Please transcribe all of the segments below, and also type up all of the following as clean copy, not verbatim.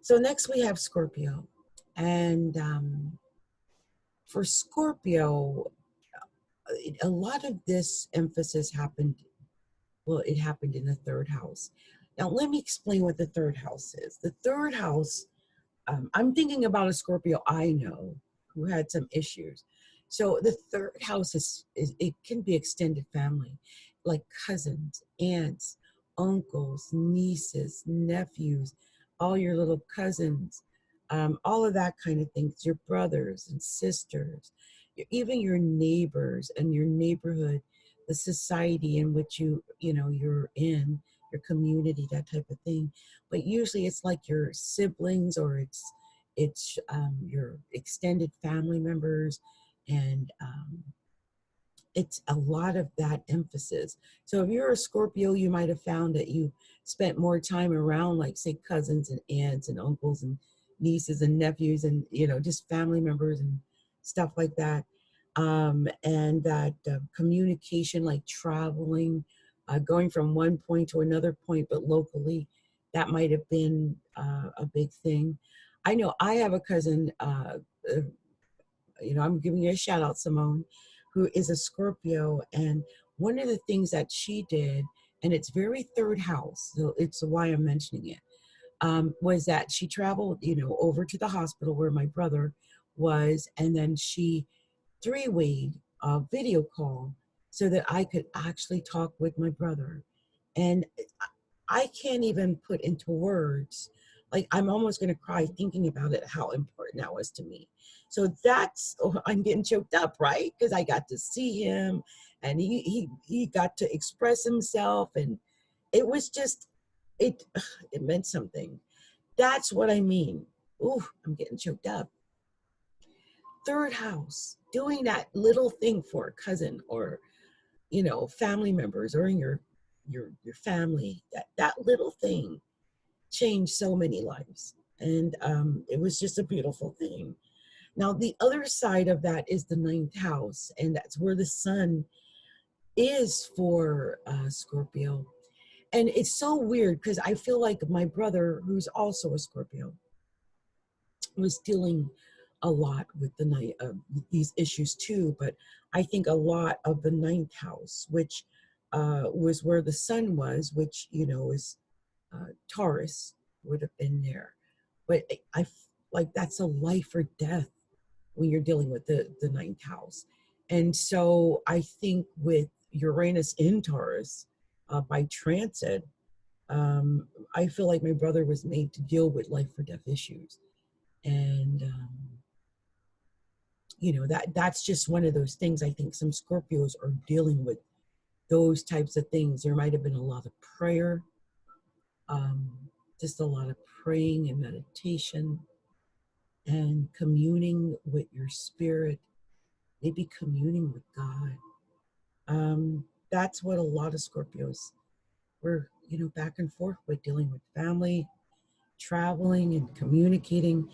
So next we have Scorpio. And for Scorpio, a lot of this emphasis happened, well, it happened in the third house. Now, let me explain what the third house is. The third house, I'm thinking about a Scorpio I know who had some issues. So the third house is it can be extended family, like cousins, aunts, uncles, nieces, nephews, all your little cousins, all of that kind of things, your brothers and sisters, even your neighbors and your neighborhood, the society in which you're in, your community, that type of thing. But usually it's like your siblings, or it's your extended family members, and it's a lot of that emphasis. So if you're a Scorpio, you might have found that you spent more time around, like, say, cousins and aunts and uncles and nieces and nephews, and just family members and stuff like that. And that communication, like traveling, going from one point to another point, but locally, that might have been a big thing. I know I have a cousin, I'm giving you a shout out, Simone, who is a Scorpio. And one of the things that she did, and it's very third house, so it's why I'm mentioning it, was that she traveled, over to the hospital where my brother was, and then she three-wayed a video call so that I could actually talk with my brother. And I can't even put into words, like, I'm almost going to cry thinking about it, how important that was to me. So I'm getting choked up, right? Because I got to see him, and he got to express himself, and it was just, it meant something. That's what I mean. Ooh, I'm getting choked up. Third house, doing that little thing for a cousin, or family members, or in your family, that little thing changed so many lives. And it was just a beautiful thing. Now, the other side of that is the ninth house, and that's where the sun is for Scorpio. And it's so weird because I feel like my brother, who's also a Scorpio, was dealing a lot with these issues too. But I think a lot of the ninth house, which was where the sun was, which is Taurus, would have been there. But I like, that's a life or death when you're dealing with the ninth house. And so I think with Uranus in Taurus by transit, I feel like my brother was made to deal with life or death issues. And that's just one of those things. I think some Scorpios are dealing with those types of things. There might have been a lot of prayer, just a lot of praying and meditation and communing with your spirit, maybe communing with God. That's what a lot of Scorpios were, back and forth with, dealing with family, traveling and communicating,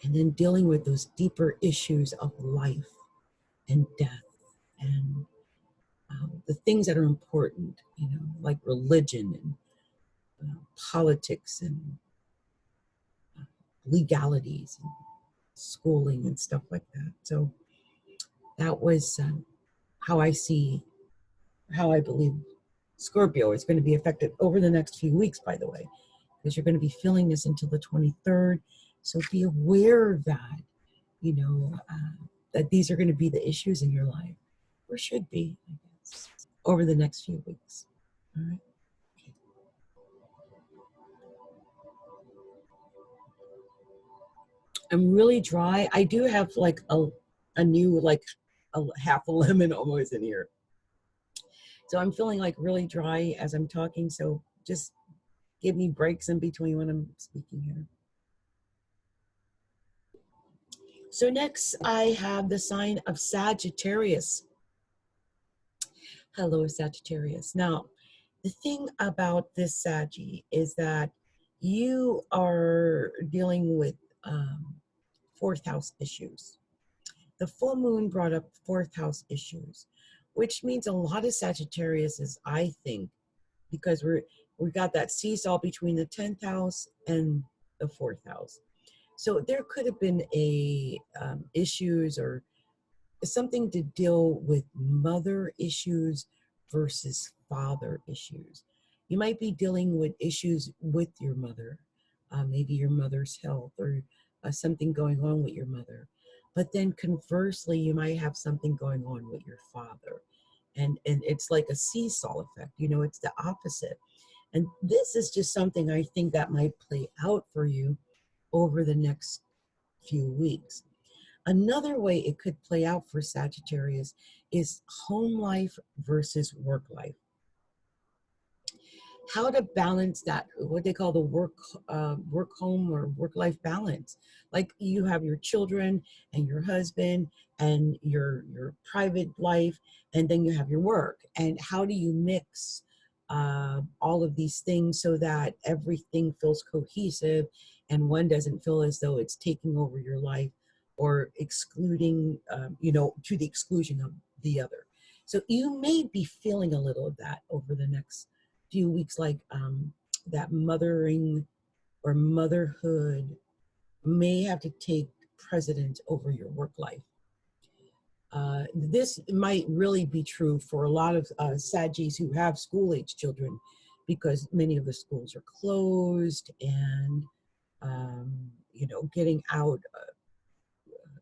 and then dealing with those deeper issues of life and death, and the things that are important, like religion and politics and legalities and schooling and stuff like that. So that was how I believe Scorpio is going to be affected over the next few weeks, by the way, because you're going to be feeling this until the 23rd. So be aware of that, that these are going to be the issues in your life, or should be, I guess, over the next few weeks. All right. I'm really dry. I do have like a new, like a half a lemon almost in here. So I'm feeling like really dry as I'm talking. So just give me breaks in between when I'm speaking here. So next I have the sign of Sagittarius. Hello, Sagittarius. Now, the thing about this Saggy is that you are dealing with fourth house issues. The full moon brought up fourth house issues, which means a lot of Sagittarius is, I think, because we got that seesaw between the 10th house and the fourth house. So there could have been a issues or something to deal with mother issues versus father issues. You might be dealing with issues with your mother, maybe your mother's health or something going on with your mother. But then conversely, you might have something going on with your father. And it's like a seesaw effect, you know, it's the opposite. And this is just something I think that might play out for you over the next few weeks. Another way it could play out for Sagittarius is home life versus work life. How to balance that, what they call the work home or work life balance. Like you have your children and your husband and your private life, and then you have your work. And how do you mix all of these things so that everything feels cohesive and one doesn't feel as though it's taking over your life or excluding, to the exclusion of the other. So you may be feeling a little of that over the next few weeks, like that mothering or motherhood may have to take precedence over your work life. This might really be true for a lot of Saggies who have school-age children, because many of the schools are closed, and getting out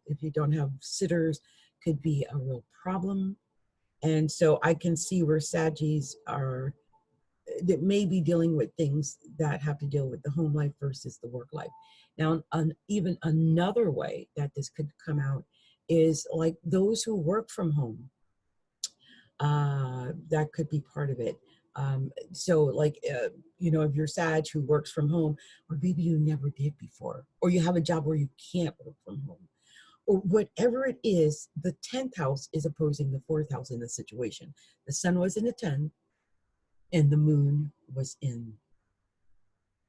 if you don't have sitters could be a real problem. And so I can see where Saggies are that may be dealing with things that have to deal with the home life versus the work life. Now, even another way that this could come out is like those who work from home. That could be part of it. So like, if you're Sag who works from home, or maybe you never did before, or you have a job where you can't work from home, or whatever it is, the 10th house is opposing the 4th house in this situation. The sun was in the 10th and the moon was in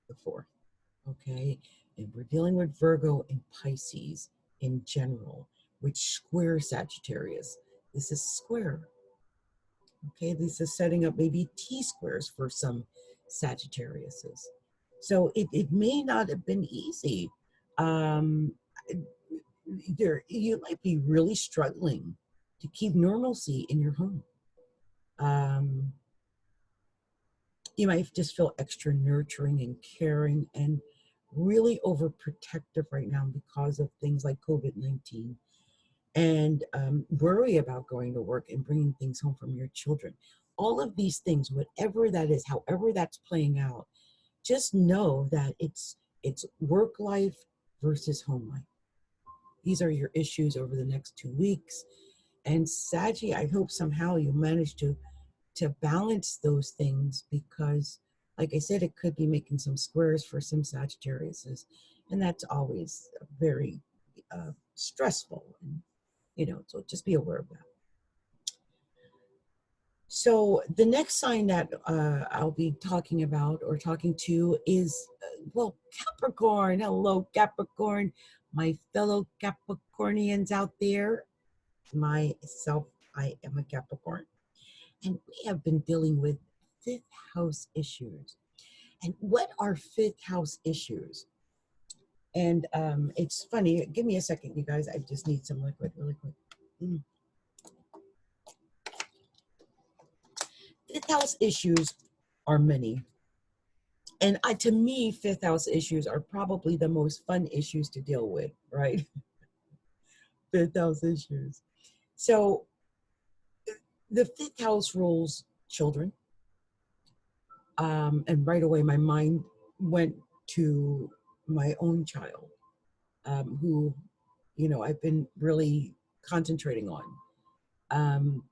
the 4th, okay? And we're dealing with Virgo and Pisces in general, which square Sagittarius. This is square, okay? This is setting up maybe T-squares for some Sagittariuses. So it may not have been easy. You might be really struggling to keep normalcy in your home. You might just feel extra nurturing and caring and really overprotective right now because of things like COVID-19, and worry about going to work and bringing things home from your children. All of these things, whatever that is, however that's playing out, just know that it's work life versus home life. These are your issues over the next 2 weeks. And Saggy, I hope somehow you manage to balance those things, because like I said, it could be making some squares for some Sagittariuses, and that's always very stressful, and so just be aware of that. So the next sign that I'll be talking about or talking to is Capricorn. Hello, Capricorn, my fellow Capricornians out there. Myself, I am a Capricorn. And we have been dealing with 5th house issues. And what are 5th house issues? And it's funny. Give me a second, you guys. I just need some liquid really quick. 5th house issues are many. And to me, 5th house issues are probably the most fun issues to deal with, right? 5th house issues. So the 5th house rules children. And right away, my mind went to my own child, who, I've been really concentrating on.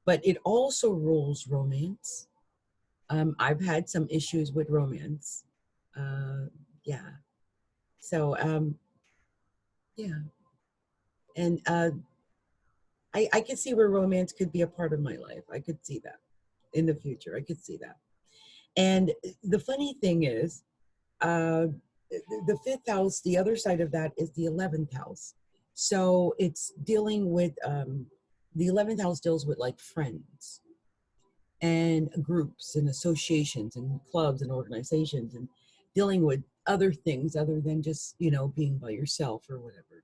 But it also rules romance. I've had some issues with romance. Yeah. So, yeah. And I could see where romance could be a part of my life. I could see that in the future. I could see that. And the funny thing is, the 5th house, the other side of that is the 11th house. So it's dealing with, the 11th house deals with like friends and groups and associations and clubs and organizations, and dealing with other things other than just, being by yourself or whatever.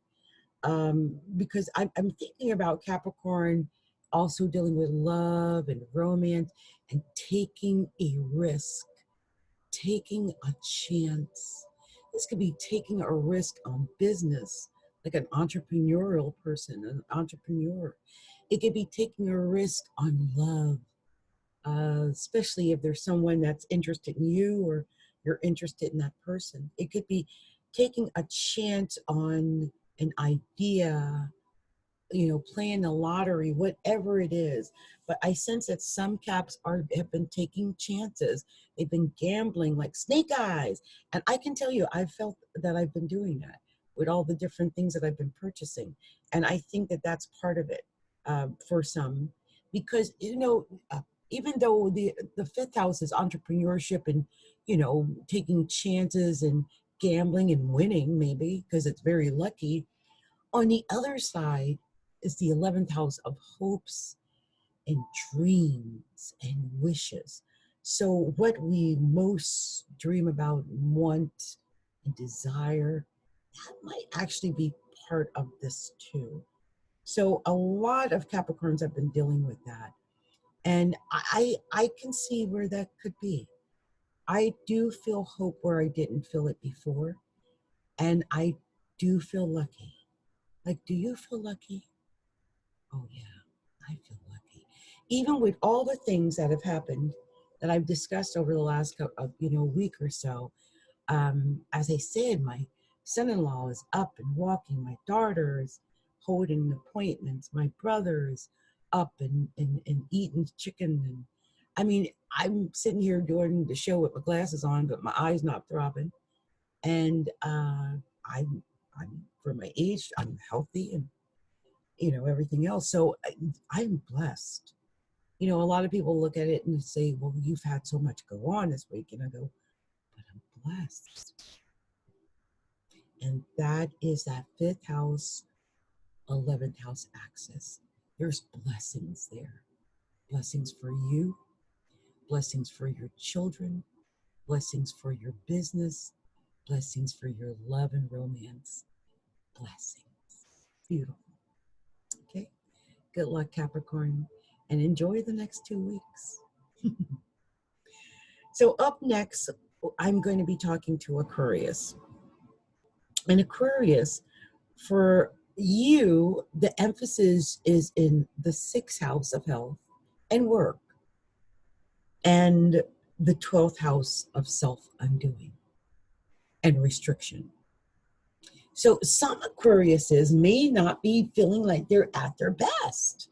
Because I'm thinking about Capricorn also dealing with love and romance and taking a risk, taking a chance. This could be taking a risk on business, like an entrepreneurial person, an entrepreneur. It could be taking a risk on love, especially if there's someone that's interested in you or you're interested in that person. It could be taking a chance on an idea, playing the lottery, whatever it is. But I sense that some caps have been taking chances. They've been gambling like snake eyes. And I can tell you, I've felt that I've been doing that with all the different things that I've been purchasing. And I think that that's part of it, for some, because, even though the fifth house is entrepreneurship and, taking chances and gambling and winning, maybe because it's very lucky, on the other side is the 11th house of hopes and dreams and wishes. So what we most dream about, want, and desire, that might actually be part of this too. So a lot of Capricorns have been dealing with that. And I can see where that could be. I do feel hope where I didn't feel it before. And I do feel lucky. Like, do you feel lucky? Oh, yeah, I feel lucky. Even with all the things that have happened that I've discussed over the last week or so, as I said, my son-in-law is up and walking. My daughter is holding appointments. My brother is up and eating chicken. And I mean, I'm sitting here doing the show with my glasses on, but my eyes not throbbing. And I'm for my age, I'm healthy and everything else. So I'm blessed. A lot of people look at it and say, well, you've had so much go on this week. And I go, but I'm blessed. And that is that fifth house, 11th house axis. There's blessings there. Blessings for you, blessings for your children, blessings for your business, blessings for your love and romance. Blessings. Beautiful. Okay. Good luck, Capricorn, and enjoy the next 2 weeks. So up next, I'm going to be talking to Aquarius. And Aquarius, for you, the emphasis is in the sixth house of health and work, and the 12th house of self-undoing and restriction. So some Aquariuses may not be feeling like they're at their best.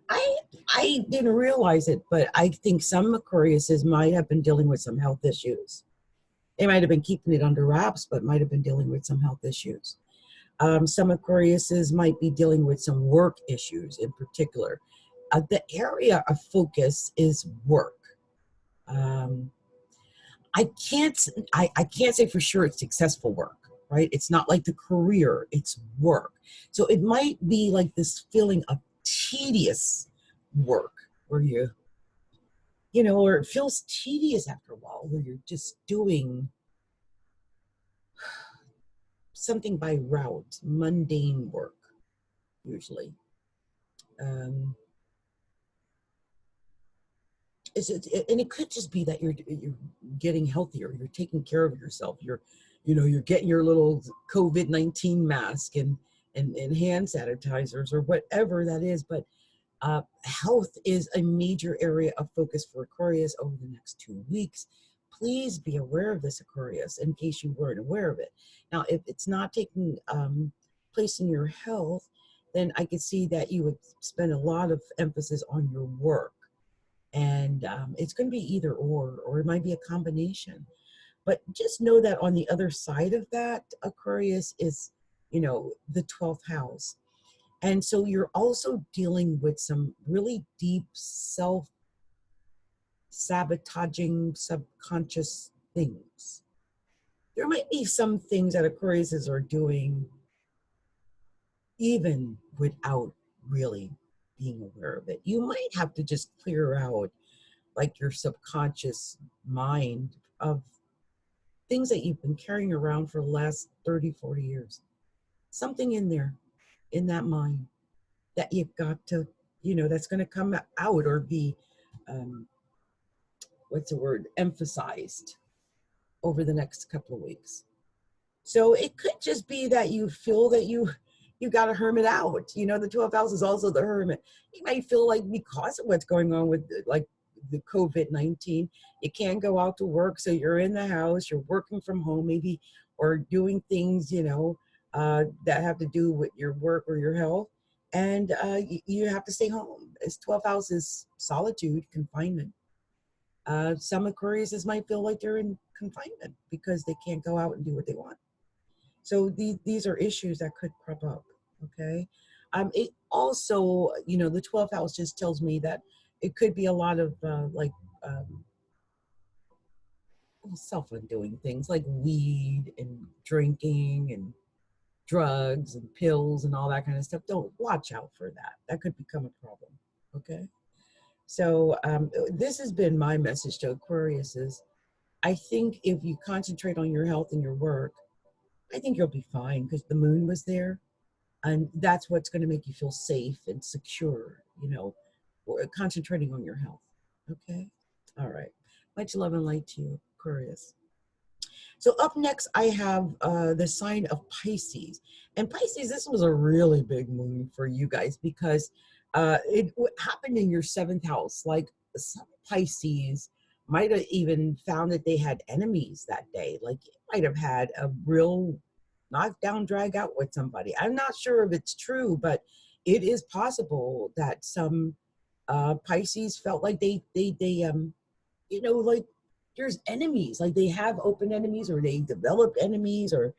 I didn't realize it, but I think some Aquariuses might have been dealing with some health issues. They might have been keeping it under wraps, but might have been dealing with some health issues. Some Aquariuses might be dealing with some work issues in particular. The area of focus is work. I can't say for sure it's successful work, right? It's not like the career, it's work. So it might be like this feeling of tedious work where or it feels tedious after a while, where you're just doing something by route, mundane work, usually. And it could just be that you're getting healthier, you're taking care of yourself, you're getting your little COVID-19 mask and hand sanitizers or whatever that is. But health is a major area of focus for Aquarius over the next 2 weeks. Please be aware of this, Aquarius, in case you weren't aware of it. Now, if it's not taking place in your health, then I could see that you would spend a lot of emphasis on your work. And it's going to be either or it might be a combination. But just know that on the other side of that, Aquarius is, the 12th house. And so you're also dealing with some really deep self-sabotaging subconscious things. There might be some things that Aquariuses are doing even without really being aware of it. You might have to just clear out like your subconscious mind of things that you've been carrying around for the last 30, 40 years. Something in there, in that mind, that you've got to, that's going to come out or be, um, what's the word, emphasized over the next couple of weeks. So it could just be that you feel that you got to hermit out. The 12th house is also the hermit. You might feel like because of what's going on with like the COVID-19, you can't go out to work, so you're in the house, you're working from home maybe, or doing things that have to do with your work or your health, and you have to stay home. It's 12th house is solitude, confinement. Some Aquariuses might feel like they're in confinement because they can't go out and do what they want. So these are issues that could crop up. Okay. It also, the 12th house just tells me that it could be a lot of um, self-undoing things like weed and drinking and drugs and pills and all that kind of stuff. Don't watch out for that. That could become a problem. Okay. So this has been my message to Aquariuses. I think if you concentrate on your health and your work, I think you'll be fine because the moon was there. And that's what's going to make you feel safe and secure, concentrating on your health. Okay. All right. Much love and light to you, Aquarius. So up next, I have the sign of Pisces. And Pisces, this was a really big moon for you guys because it happened in your seventh house. Like some Pisces might have even found that they had enemies that day. Like you might have had a real knockdown, drag out with somebody. I'm not sure if it's true, but it is possible that some Pisces felt like like there's enemies, like they have open enemies or they developed enemies or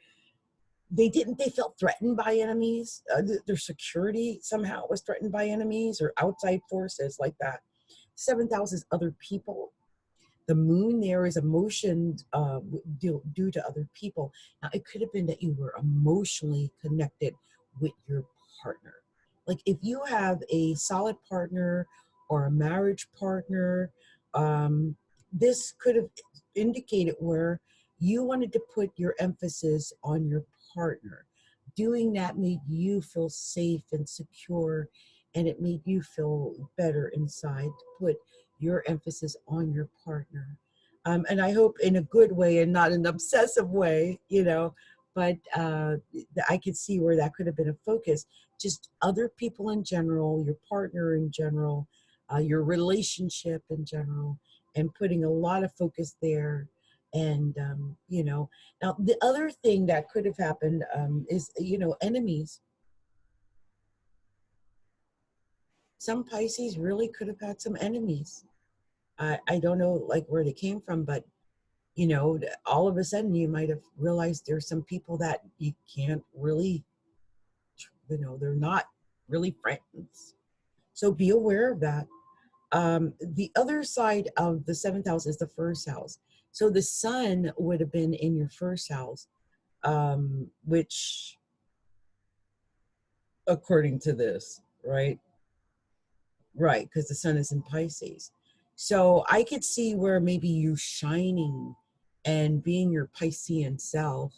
they felt threatened by enemies. Their security somehow was threatened by enemies or outside forces like that. Seventh house is other people. The moon there is emotions due to other people. Now, it could have been that you were emotionally connected with your partner. Like if you have a solid partner or a marriage partner, this could have indicated where you wanted to put your emphasis on your partner. Doing that made you feel safe and secure, and it made you feel better inside to put your emphasis on your partner. And I hope in a good way and not an obsessive way, but I could see where that could have been a focus. Just other people in general, your partner in general, your relationship in general, and putting a lot of focus there. And, now the other thing that could have happened is, enemies. Some Pisces really could have had some enemies. I don't know like where they came from, but all of a sudden you might have realized there's some people that you can't really, they're not really friends. So be aware of that. The other side of the seventh house is the first house. So the sun would have been in your first house, which according to this, right? Right, because the sun is in Pisces. So I could see where maybe you shining and being your Piscean self,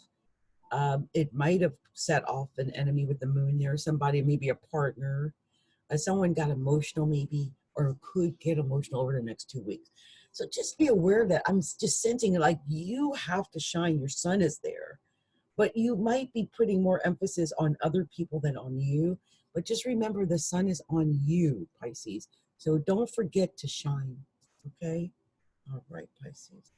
it might have set off an enemy with the moon there, somebody, maybe a partner, someone got emotional maybe, or could get emotional over the next 2 weeks. So just be aware that I'm just sensing like you have to shine, your sun is there, but you might be putting more emphasis on other people than on you. But just remember the sun is on you, Pisces. So don't forget to shine. Okay? All right, Pisces.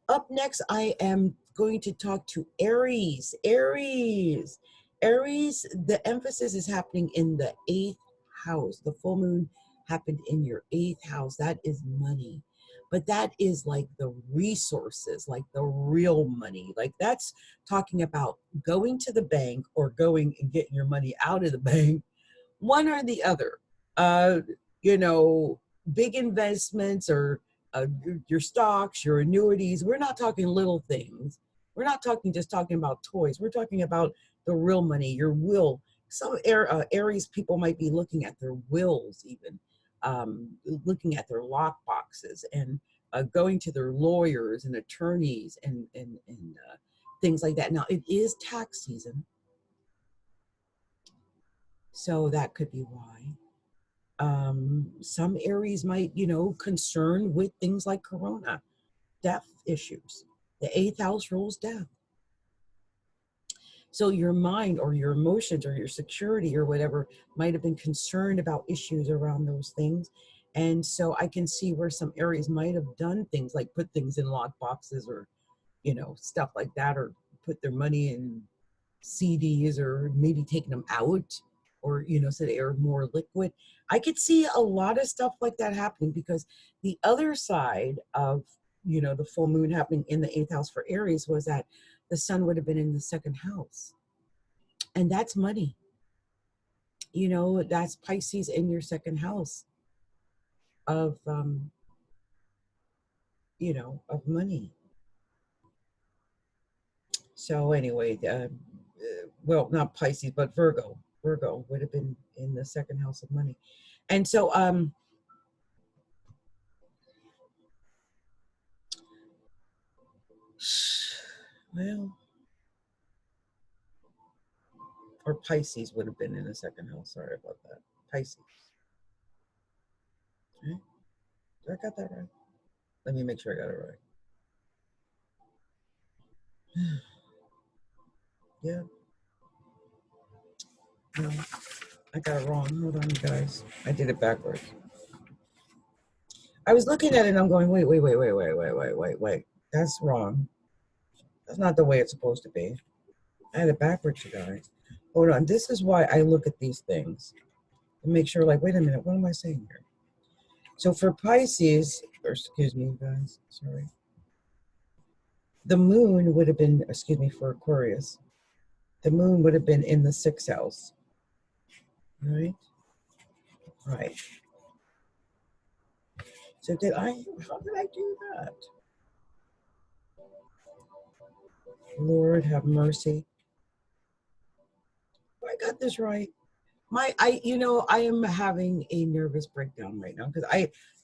Up next, I am going to talk to Aries. Aries. Aries, the emphasis is happening in the 8th house. The full moon happened in your 8th house. That is money. But that is like the resources, like the real money. Like that's talking about going to the bank or going and getting your money out of the bank, one or the other. Uh, you know, big investments or your stocks, your annuities. We're not talking little things. We're not talking about toys. We're talking about the real money, your will. Some Aries people might be looking at their wills, even looking at their lock boxes and going to their lawyers and attorneys and things like that. Now, it is tax season, so that could be why. Some Aries might, concerned with things like corona, death issues. The 8th house rules death. So your mind or your emotions or your security or whatever might have been concerned about issues around those things. And so I can see where some Aries might have done things like put things in lock boxes or, stuff like that, or put their money in CDs or maybe taking them out, or, so they are more liquid. I could see a lot of stuff like that happening, because the other side of, the full moon happening in the 8th house for Aries was that the sun would have been in the 2nd house. And that's money. That's Pisces in your 2nd house of, of money. So anyway, well, not Pisces, but Virgo. Virgo would have been in the 2nd house of money. And so, well, or Pisces would have been in the 2nd house. Sorry about that. Pisces. Okay. Did I got that right? Let me make sure I got it right. Yeah. No, I got it wrong. Hold on, you guys. I did it backwards. I was looking at it and I'm going, wait. That's wrong. That's not the way it's supposed to be. I had it backwards, you guys. Hold on. This is why I look at these things to make sure, like, wait a minute, what am I saying here? So for Pisces, or excuse me, you guys, sorry. The moon would have been, excuse me, for Aquarius, the moon would have been in the 6th house, right? Right. So how did I do that? Lord have mercy. I got this right. I am having a nervous breakdown right now, because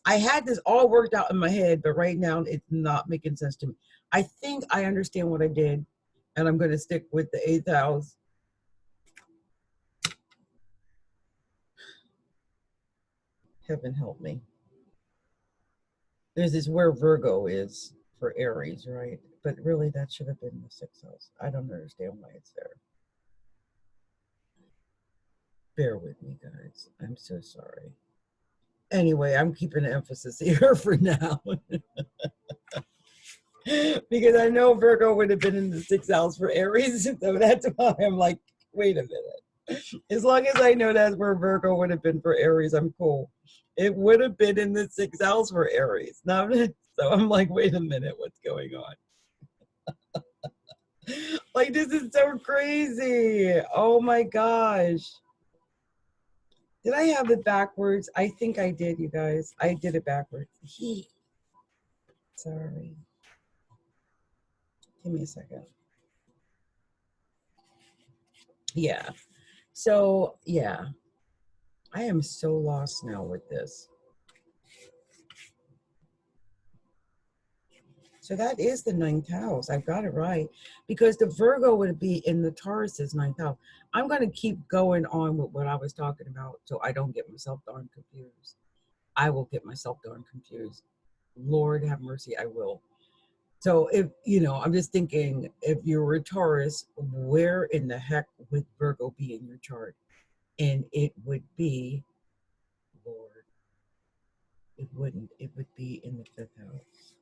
I had this all worked out in my head, but right now it's not making sense to me. I think I understand what I did, and I'm going to stick with the 8th house. Heaven help me. There's this where Virgo is for Aries, right? But really, that should have been the 6th house. I don't understand why it's there. Bear with me, guys. I'm so sorry. Anyway, I'm keeping the emphasis here for now. Because I know Virgo would have been in the 6th house for Aries. So that's why I'm like, wait a minute. As long as I know that's where Virgo would have been for Aries, I'm cool. It would have been in the 6th house for Aries. Now, so I'm like, wait a minute, what's going on? Like, this is so crazy. Oh my gosh. Did I have it backwards? I think I did, you guys. I did it backwards. Sorry. Give me a second. Yeah. So, yeah. I am so lost now with this. So that is the 9th house. I've got it right. Because the Virgo would be in the Taurus's 9th house. I'm going to keep going on with what I was talking about so I don't get myself darn confused. I will get myself darn confused. Lord have mercy, I will. So if, I'm just thinking, if you were a Taurus, where in the heck would Virgo be in your chart? And it would be, Lord, it wouldn't. It would be in the 5th house.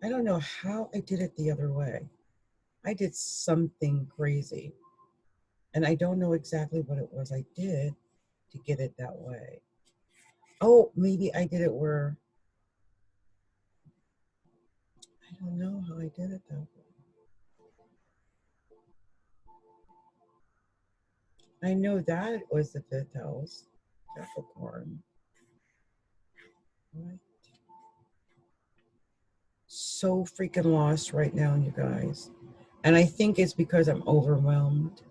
I don't know how I did it the other way. I did something crazy. And I don't know exactly what it was I did to get it that way. Oh, maybe I did it where, I don't know how I did it that way. I know that was the 5th house, Capricorn. Right. So freaking lost right now, you guys. And I think it's because I'm overwhelmed.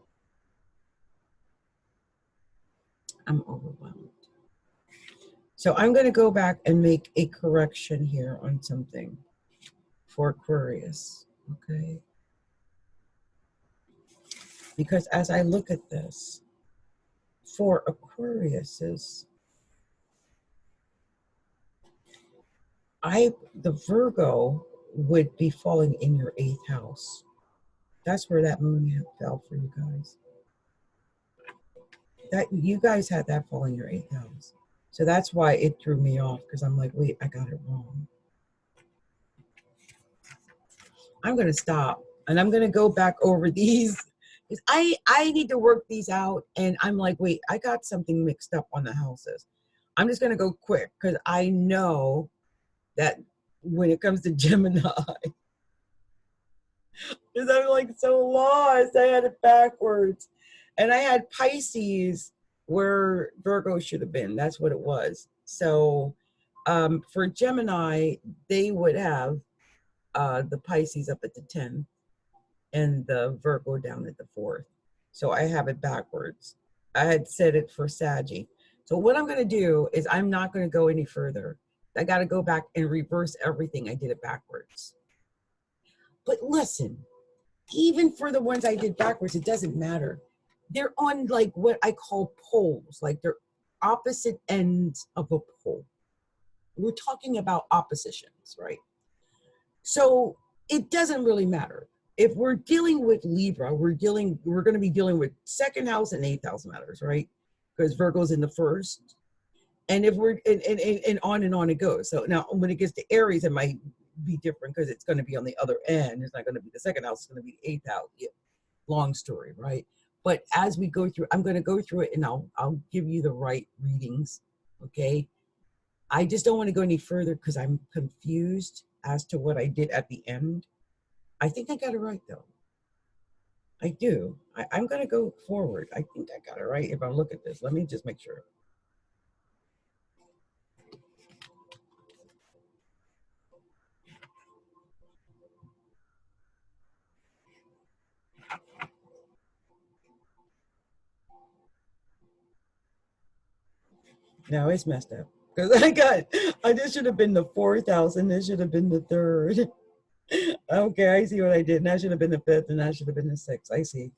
I'm overwhelmed. So I'm going to go back and make a correction here on something for Aquarius, okay? Because as I look at this, for Aquariuses, the Virgo would be falling in your 8th house. That's where that moon fell for you guys. That you guys had that fall in your 8th house. So that's why it threw me off, because I'm like, wait, I got it wrong. I'm going to stop and I'm going to go back over these. I need to work these out. And I'm like, wait, I got something mixed up on the houses. I'm just going to go quick because I know that when it comes to Gemini, because I'm like so lost. I had it backwards. And I had Pisces where Virgo should have been. That's what it was. So for Gemini, they would have the Pisces up at the 10th and the Virgo down at the 4th. So I have it backwards. I had said it for Saggy. So what I'm going to do is I'm not going to go any further. I got to go back and reverse everything. I did it backwards. But listen, even for the ones I did backwards, it doesn't matter. They're on like what I call poles, like they're opposite ends of a pole. We're talking about oppositions, right? So it doesn't really matter. If we're dealing with Libra, we're going to be dealing with 2nd house and 8th house matters, right? Because Virgo's in the 1st. And if we're, and on it goes. So now when it gets to Aries, it might be different because it's going to be on the other end. It's not going to be the 2nd house, it's going to be the 8th house. Yeah. Long story, right? But as we go through, I'm going to go through it and I'll give you the right readings, okay? I just don't want to go any further because I'm confused as to what I did at the end. I think I got it right, though. I do. I'm going to go forward. I think I got it right if I look at this. Let me just make sure. No, it's messed up. Because this should have been the 4th house and this should have been the 3rd. Okay, I see what I did. And that should have been the 5th and that should have been the 6th. I see.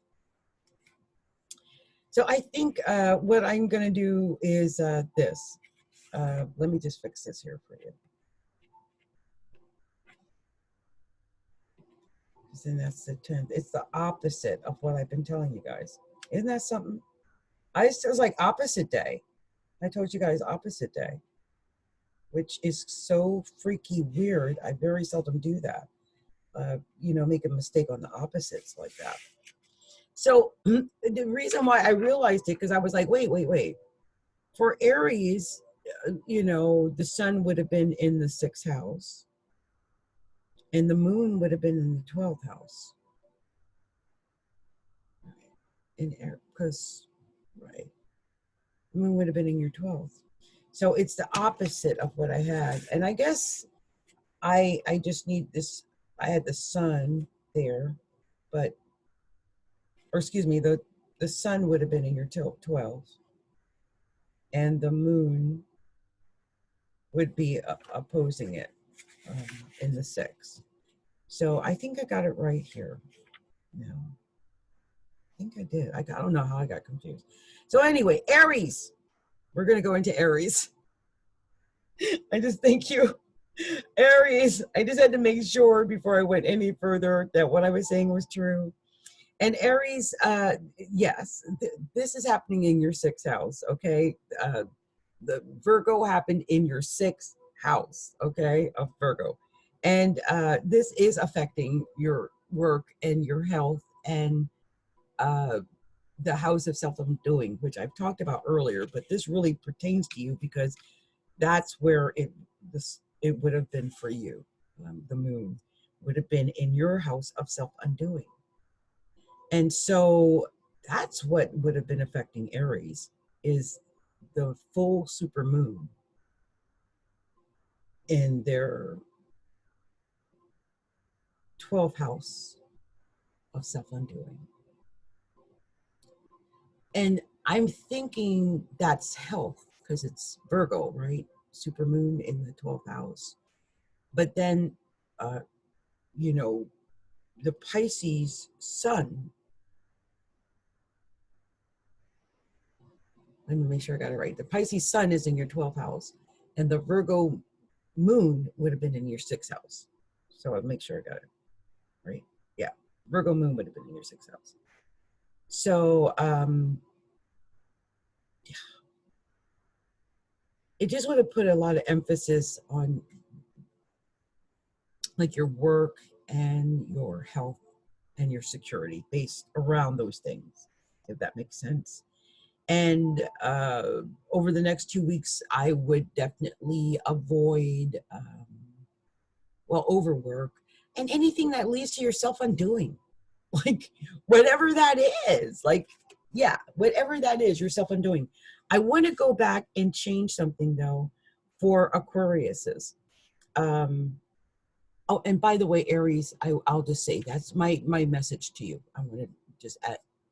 So I think what I'm going to do is this. Let me just fix this here for you. And that's the 10th. It's the opposite of what I've been telling you guys. Isn't that something? It was like opposite day. I told you guys opposite day, which is so freaky weird. I very seldom do that. Make a mistake on the opposites like that. So the reason why I realized it, because I was like, wait. For Aries, the sun would have been in the 6th house and the moon would have been in the 12th house. Because, right, the moon would have been in your 12th. So it's the opposite of what I had. And I guess I just need this. I had the sun there, or excuse me, the sun would have been in your 12th and the moon would be opposing it in the 6th. So I think I got it right here. No, I think I did. I don't know how I got confused. So anyway, Aries. We're going to go into Aries. I just thank you. Aries, I just had to make sure before I went any further that what I was saying was true. And Aries, yes, this is happening in your 6th house, okay? The Virgo happened in your 6th house, okay, of Virgo. And this is affecting your work and your health and the house of self-undoing, which I've talked about earlier, but this really pertains to you because that's where it would have been for you. The moon would have been in your house of self-undoing. And so that's what would have been affecting Aries is the full super moon in their 12th house of self-undoing. And I'm thinking that's health because it's Virgo, right? super moon in the 12th house. But then, you know, the Pisces sun, let me make sure I got it right. The Pisces sun is in your 12th house, and the Virgo moon would have been in your 6th house. So I'll make sure I got it right. Yeah, Virgo moon would have been in your 6th house. So it just would have put a lot of emphasis on like your work and your health and your security based around those things, if that makes sense. And over the next 2 weeks, I would definitely avoid, well, overwork and anything that leads to your self undoing, like whatever that is, like, yeah, whatever that is, your self undoing. I want to go back and change something though for Aquariuses. Oh, and by the way, Aries, I'll just say that's my message to you. I'm going to just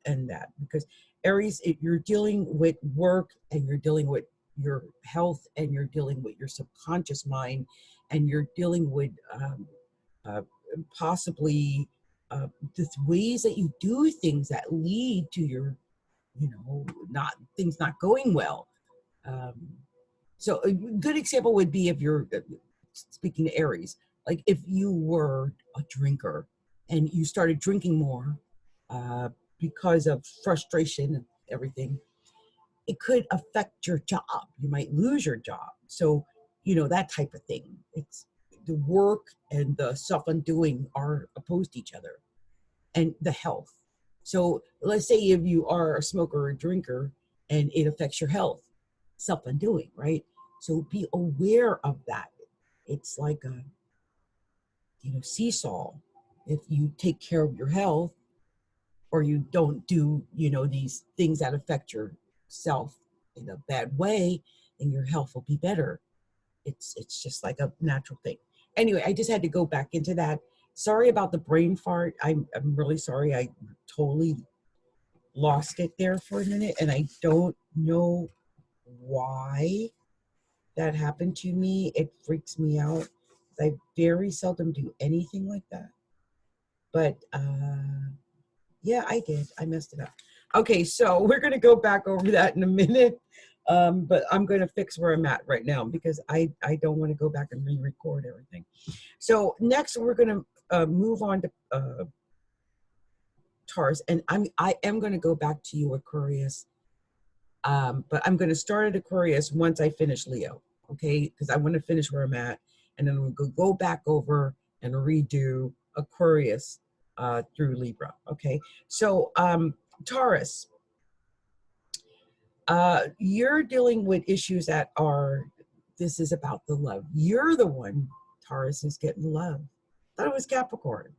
end that because Aries, you're dealing with work and you're dealing with your health and you're dealing with your subconscious mind and you're dealing with uh, possibly the ways that you do things that lead to your, you know, not things not going well. So a good example would be if you're speaking to Aries, like if you were a drinker and you started drinking more because of frustration and everything, it could affect your job. You might lose your job. So, you know, that type of thing. It's the work and the self-undoing are opposed to each other, and the health. So let's say if you are a smoker or a drinker and it affects your health, self-undoing, right? So be aware of that. It's like a, you know, seesaw. If you take care of your health or you don't do, you know, these things that affect yourself in a bad way, then your health will be better. It's just like a natural thing. Anyway, I just had to go back into that. Sorry about the brain fart. I'm really sorry. I totally lost it there for a minute, and I don't know why that happened to me. It freaks me out. I very seldom do anything like that. But yeah, I did. I messed it up. Okay, so we're going to go back over that in a minute. But I'm going to fix where I'm at right now because I don't want to go back and re-record everything. So next we're going to move on to Taurus, and I am going to go back to you, Aquarius. But I'm going to start at Aquarius once I finish Leo, okay? Because I want to finish where I'm at, and then we'll go back over and redo Aquarius through Libra, okay? So Taurus, you're dealing with issues that are, this is about the love. You're the one, Taurus, is getting love. I thought it was Capricorn.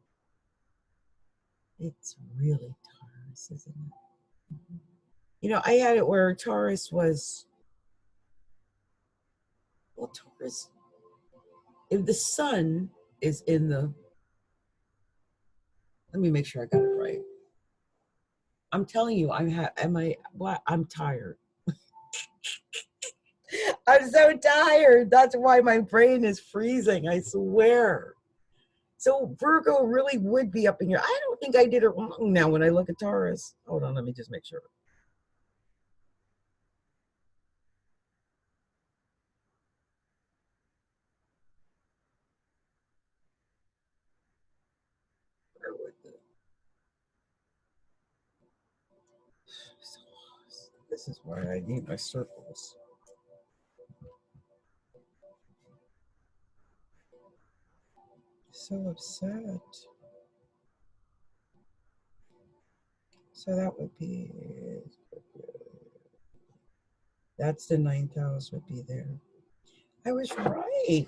It's really Taurus, isn't it? You know, I had it where Taurus was, well, Taurus, if the sun is in the, let me make sure I got it right. I'm telling you, I'm tired. I'm so tired. That's why my brain is freezing, I swear. So Virgo really would be up in here. I don't think I did it wrong now when I look at Taurus. Hold on, let me just make sure. This is why I need my circles. So upset. So that would be, that's the 9th house would be there. I was right.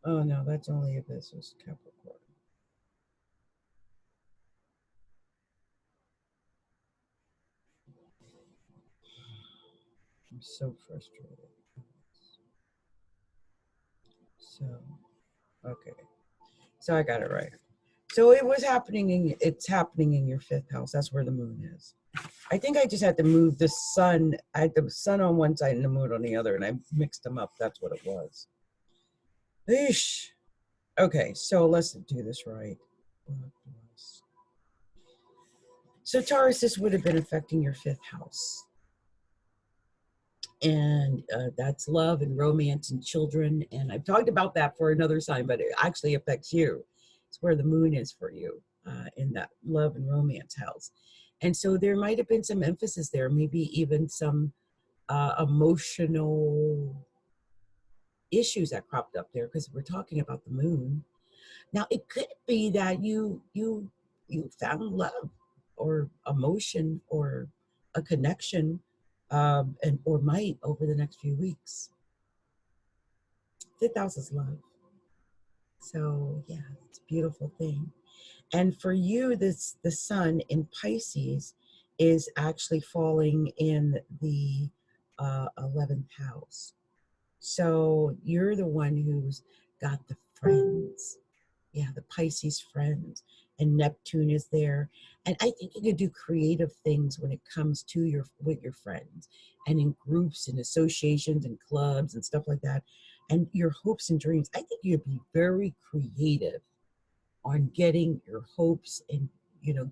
Oh no, that's only if this was Capricorn. I'm so frustrated. So, okay. So I got it right. So it's happening in your 5th house. That's where the moon is. I think I just had to move the sun. I had the sun on one side and the moon on the other, and I mixed them up. That's what it was. Eesh. Okay, so let's do this right. So Taurus, this would have been affecting your 5th house. And that's love and romance and children. And I've talked about that for another sign, but it actually affects you. It's where the moon is for you, in that love and romance house. And so there might have been some emphasis there, maybe even some emotional issues that cropped up there, because we're talking about the moon. Now it could be that you found love or emotion or a connection, and or might over the next few weeks. 5th house is love. So yeah, it's a beautiful thing. And for you, the sun in Pisces is actually falling in the 11th house. So you're the one who's got the friends. Yeah, the Pisces friends. And Neptune is there. And I think you could do creative things when it comes to with your friends and in groups and associations and clubs and stuff like that. And your hopes and dreams. I think you'd be very creative on getting your hopes and,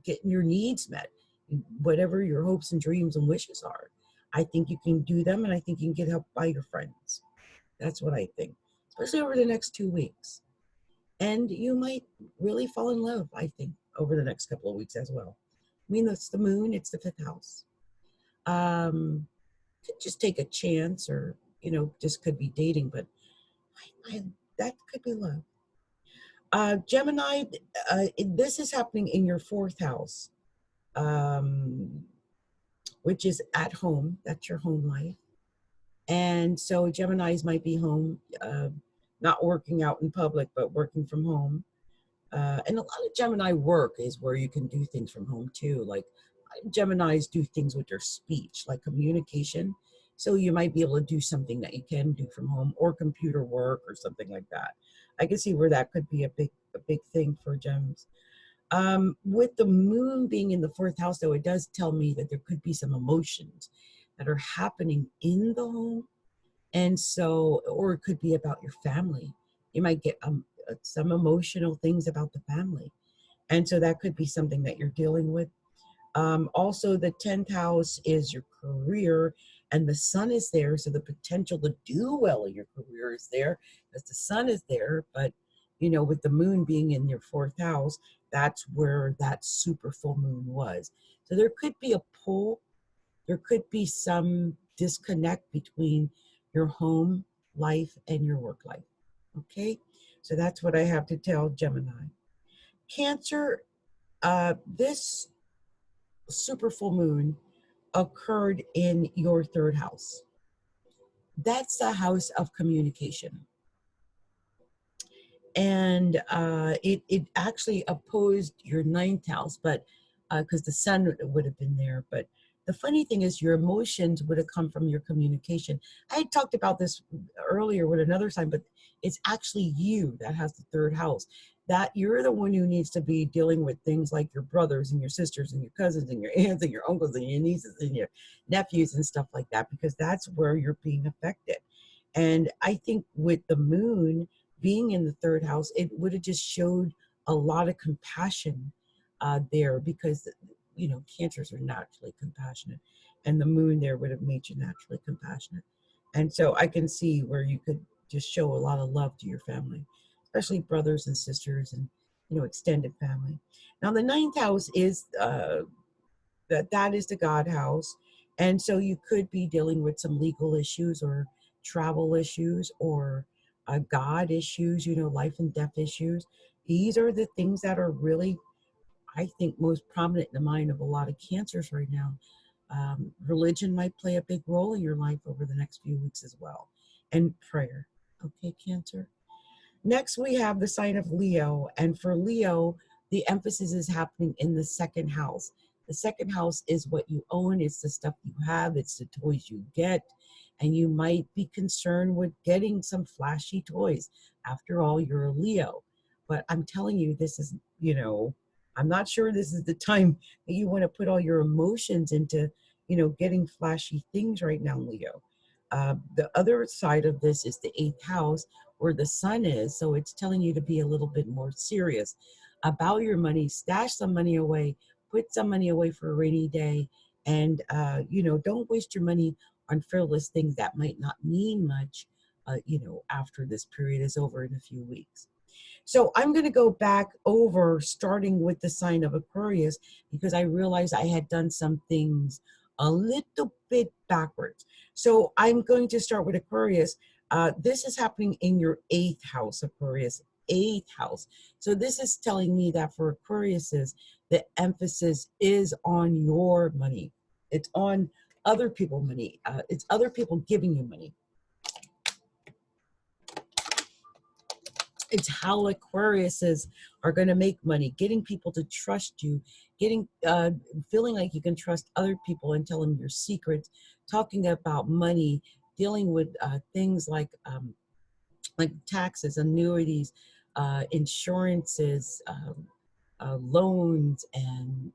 getting your needs met, whatever your hopes and dreams and wishes are. I think you can do them, and I think you can get help by your friends. That's what I think, especially over the next 2 weeks. And you might really fall in love, I think, over the next couple of weeks as well. I mean, it's the moon, it's the 5th house. Could just take a chance, or, just could be dating, but that could be love. Gemini, this is happening in your 4th house, which is at home. That's your home life. And so Geminis might be home, not working out in public, but working from home. And a lot of Gemini work is where you can do things from home too. Like Geminis do things with their speech, like communication. So you might be able to do something that you can do from home, or computer work or something like that. I can see where that could be a big thing for Gems. With the moon being in the 4th house, though, it does tell me that there could be some emotions that are happening in the home. And so, or it could be about your family. You might get some emotional things about the family. And so that could be something that you're dealing with. Also, the 10th house is your career, and the sun is there. So the potential to do well in your career is there because the sun is there. But, with the moon being in your 4th house, that's where that super full moon was. So there could be a pull. There could be some disconnect between your home life and your work life. Okay, so that's what I have to tell Gemini. Cancer, this super full moon occurred in your 3rd house. That's the house of communication. And it actually opposed your 9th house, but because the sun would have been there. But the funny thing is your emotions would have come from your communication. I had talked about this earlier with another sign, but it's actually you that has the 3rd house. That you're the one who needs to be dealing with things like your brothers and your sisters and your cousins and your aunts and your uncles and your nieces and your nephews and stuff like that, because that's where you're being affected. And I think with the moon being in the 3rd house, it would have just showed a lot of compassion there, because cancers are naturally compassionate, and the moon there would have made you naturally compassionate. And so I can see where you could just show a lot of love to your family, especially brothers and sisters and extended family. Now the 9th house is that is the God house, and so you could be dealing with some legal issues or travel issues or God issues, life and death issues. These are the things that are really, I think, most prominent in the mind of a lot of cancers right now. Religion might play a big role in your life over the next few weeks as well, and prayer. Okay, Cancer. Next, we have the sign of Leo, and for Leo, the emphasis is happening in the 2nd house. The 2nd house is what you own, it's the stuff you have, it's the toys you get, and you might be concerned with getting some flashy toys. After all, you're a Leo. But I'm telling you, this is you know, I'm not sure this is the time that you want to put all your emotions into, getting flashy things right now, Leo. The other side of this is the eighth house where the sun is. So it's telling you to be a little bit more serious about your money, stash some money away, put some money away for a rainy day. And, don't waste your money on frivolous things that might not mean much, after this period is over in a few weeks. So I'm going to go back over starting with the sign of Aquarius because I realized I had done some things a little bit backwards. So I'm going to start with Aquarius. This is happening in your eighth house, Aquarius, eighth house. So this is telling me that for Aquariuses, the emphasis is on your money. It's on other people's money. It's other people giving you money. It's how Aquariuses are going to make money, getting people to trust you, feeling like you can trust other people and tell them your secrets, talking about money, dealing with things like taxes, annuities, insurances, loans, and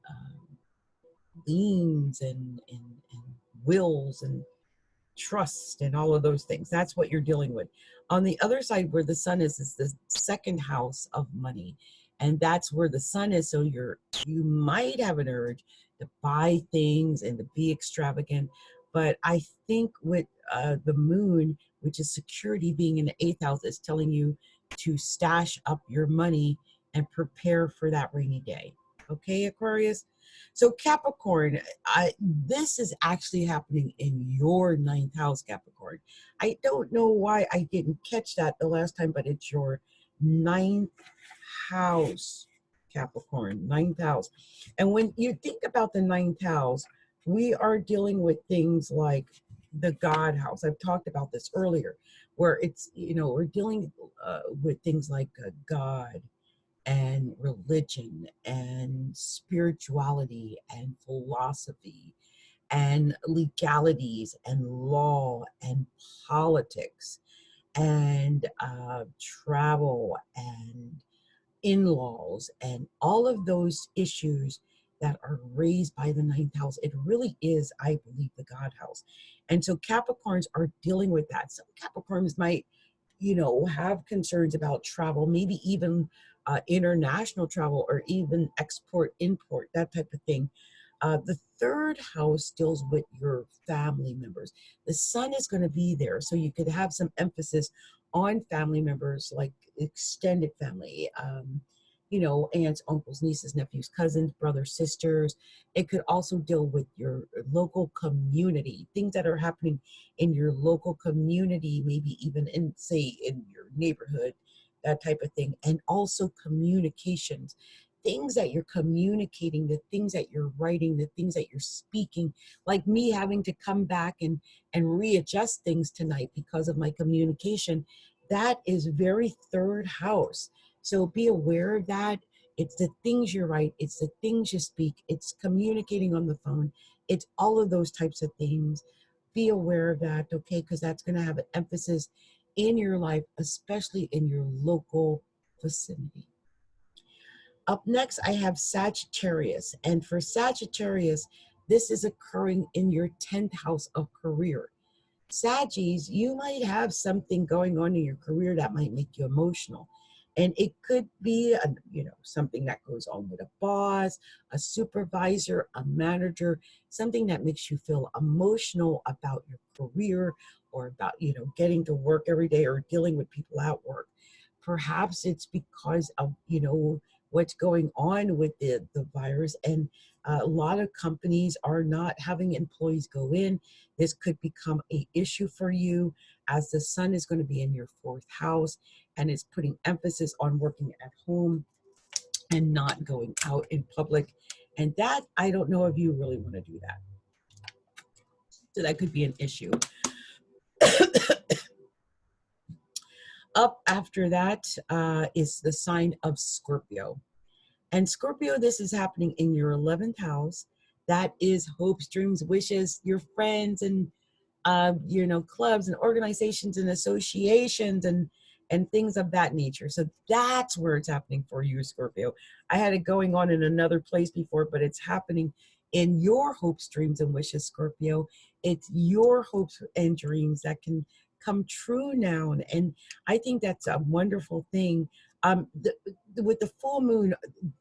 liens, and wills, and trust, and all of those things. That's what you're dealing with. On the other side, where the sun is the second house of money, and that's where the sun is. So you might have an urge to buy things and to be extravagant, but I think with the moon, which is security, being in the eighth house, is telling you to stash up your money and prepare for that rainy day. Okay, Aquarius? So Capricorn, this is actually happening in your ninth house, Capricorn. I don't know why I didn't catch that the last time, but it's your ninth house, Capricorn, ninth house. And when you think about the ninth house, we are dealing with things like the God house. I've talked about this earlier, where it's, we're dealing with things like God and religion and spirituality and philosophy and legalities and law and politics and travel and in-laws and all of those issues that are raised by the ninth house. It really is, I believe, the God house. And so Capricorns are dealing with that. Some Capricorns might, have concerns about travel, maybe even international travel, or even export, import, that type of thing. The third house deals with your family members. The sun is going to be there, so you could have some emphasis on family members, like extended family, aunts, uncles, nieces, nephews, cousins, brothers, sisters. It could also deal with your local community, things that are happening in your local community, maybe even in, say, in your neighborhood, that type of thing. And also communications, things that you're communicating, the things that you're writing, the things that you're speaking, like me having to come back and readjust things tonight because of my communication. That is very third house. So be aware of that. It's the things you write, it's the things you speak, it's communicating on the phone, it's all of those types of things. Be aware of that, okay? Because that's going to have an emphasis in your life, especially in your local vicinity. Up next, I have Sagittarius. And for Sagittarius, this is occurring in your 10th house of career. Saggies, you might have something going on in your career that might make you emotional. And it could be, something that goes on with a boss, a supervisor, a manager, something that makes you feel emotional about your career, or about, getting to work every day, or dealing with people at work. Perhaps it's because of, what's going on with the virus, and a lot of companies are not having employees go in. This could become an issue for you, as the sun is going to be in your fourth house, and it's putting emphasis on working at home and not going out in public. And that, I don't know if you really want to do that. So that could be an issue. Up after that is the sign of Scorpio. And Scorpio, this is happening in your 11th house. That is hopes, dreams, wishes, your friends, and clubs and organizations and associations, and and things of that nature. So that's where it's happening for you, Scorpio. I had it going on in another place before, but it's happening in your hopes, dreams, and wishes, Scorpio. It's your hopes and dreams that can come true now. And I think that's a wonderful thing. With the full moon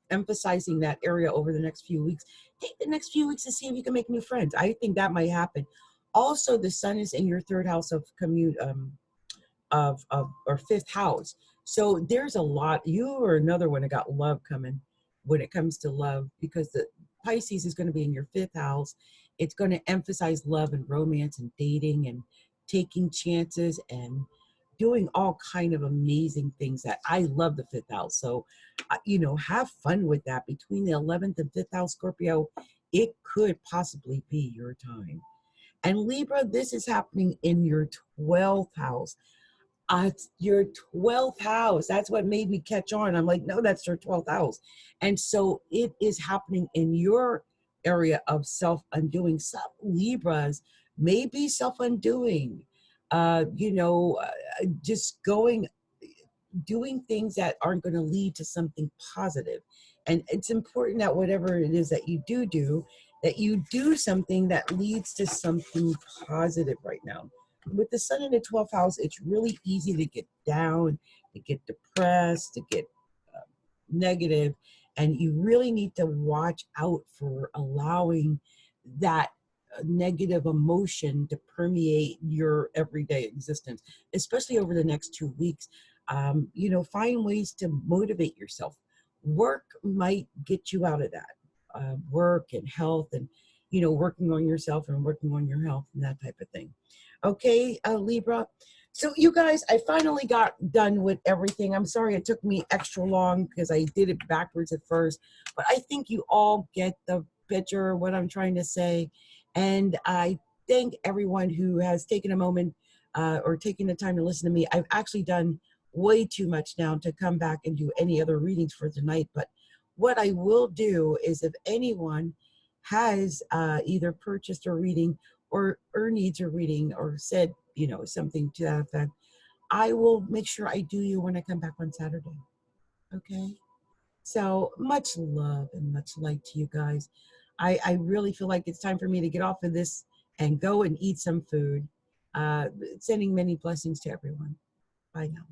emphasizing that area over the next few weeks, take the next few weeks to see if you can make new friends. I think that might happen. Also, the sun is in your third house of commute, of or fifth house. So there's a lot. You are another one that got love coming when it comes to love, because the Pisces is going to be in your fifth house. It's going to emphasize love and romance and dating and taking chances and doing all kind of amazing things that I love the fifth house. So, have fun with that. Between the 11th and fifth house, Scorpio, it could possibly be your time. And Libra, this is happening in your 12th house. It's your 12th house. That's what made me catch on. I'm like, no, that's your 12th house. And so it is happening in your area of self-undoing. Some Libras may be self-undoing, just doing things that aren't going to lead to something positive. And it's important that whatever it is that you do, that you do something that leads to something positive right now. With the sun in the 12th house, it's really easy to get down, to get depressed, to get negative, and you really need to watch out for allowing that negative emotion to permeate your everyday existence, especially over the next 2 weeks. Find ways to motivate yourself. Work might get you out of that. Work and health, and working on yourself and working on your health and that type of thing. Okay, Libra. So you guys, I finally got done with everything. I'm sorry it took me extra long because I did it backwards at first, but I think you all get the picture of what I'm trying to say. And I thank everyone who has taken a moment or taken the time to listen to me. I've actually done way too much now to come back and do any other readings for tonight. But what I will do is, if anyone has either purchased a reading or needs a reading or said, something to that effect, I will make sure I do you when I come back on Saturday. Okay? So much love and much light to you guys. I really feel like it's time for me to get off of this and go and eat some food. Sending many blessings to everyone. Bye now.